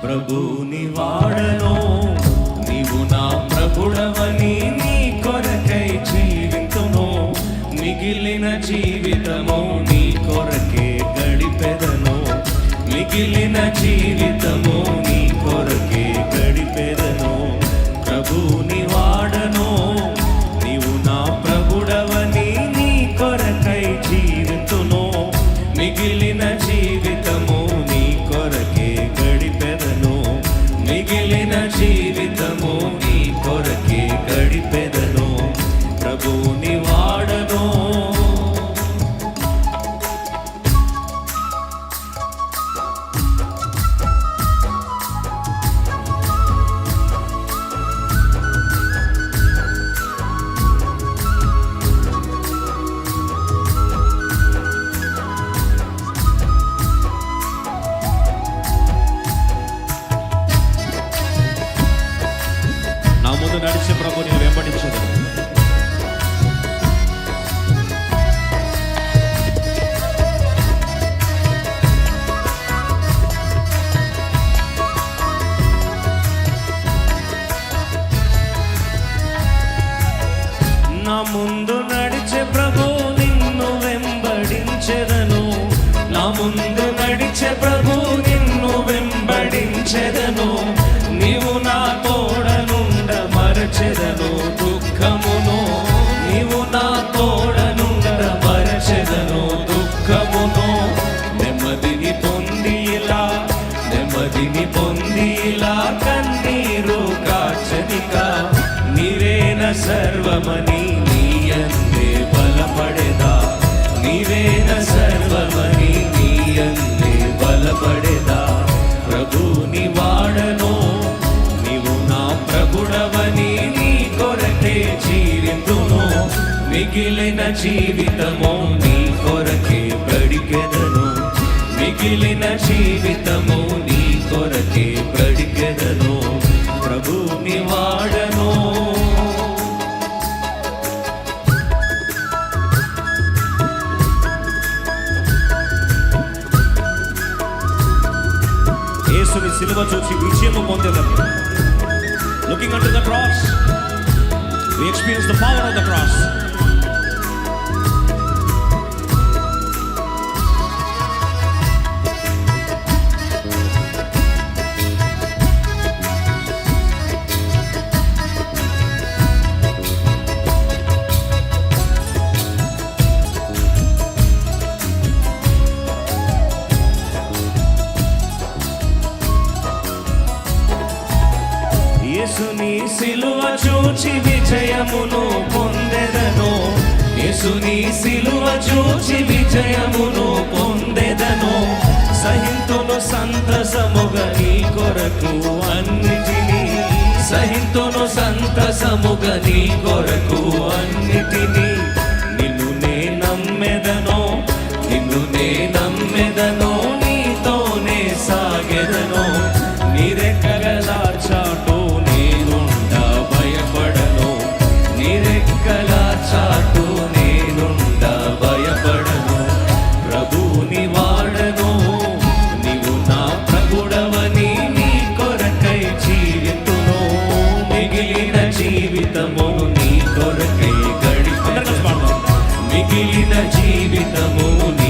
ప్రభుని వాడను, నీవు నా ప్రభుడవని నీ కొరకై జీవితును, మిగిలిన జీవితము నీ కొరకే గడిపెదను, మిగిలిన జీవితము నీ కొరకే గడిపెదను. ప్రభుని వాడను, నీవు నా ప్రభుడవని నీ కొరకై జీవితును, మిగిలిన జీవితము నీ కొరకే గడిపెదను, మిగిలిన జీవితము నీ కొరకే గడిపెదను. ప్రభుని వాడను. నా ముందు నడిచే ప్రభు నేను వెంబడించదు. నా ముందు నడిచే ప్రభు నిన్ను వెంబడించెదను, నా ముందు నడిచే ప్రభు నిన్ను వెంబడించెదను. నీవు నా తోడనుండ మరచెదను దుఃఖమును, నీవు నా తోడనుండ మరచెదను దుఃఖమును. నెమ్మదిని పొందిలా, నెమ్మదిని పొందిలా కన్నీరు కాచనిక, నీవేన సర్వమని నీయందే బలపడేదా, నీవేన సర్వమని నీయందే బలపడేదా. ప్రభుని వాడను, నీవు నా ప్రభుడవని నీ కొరకే జీవితును, మిగిలిన జీవితము నీ కొరకే బ్రతికెదను, మిగిలిన జీవితము నీ కొరకే బ్రతికెదను. ప్రభుని వాడను. యేసుని సిలువ చూసి విజయము పొందెదము. Looking unto the cross, we experience the power of the cross. యేసుని సిలువ చూచి విజయమును పొందెదను, యేసుని సిలువ చూచి విజయమును పొందెదను. సహింతును సంతసముగా నీ కొరకు అన్నిటినీ, సహింతును సంతసముగా నీ కొరకు అన్నిటినీ. నిన్ను నే నమ్మెదను, నిన్ను నే నమ్మెదను, నీతోనే సాగెదను. నీరెక్కల చాటు నేనుండా భయపడను, నీరెక్కల చాటు నేనుండా భయపడను. ప్రభుని వాడను, నీవు నా ప్రభుడవని నీ కొరకై జీవితును, మిగిలిన జీవితము నీ కొరకై గడిపెదను, మిగిలిన జీవితము నీ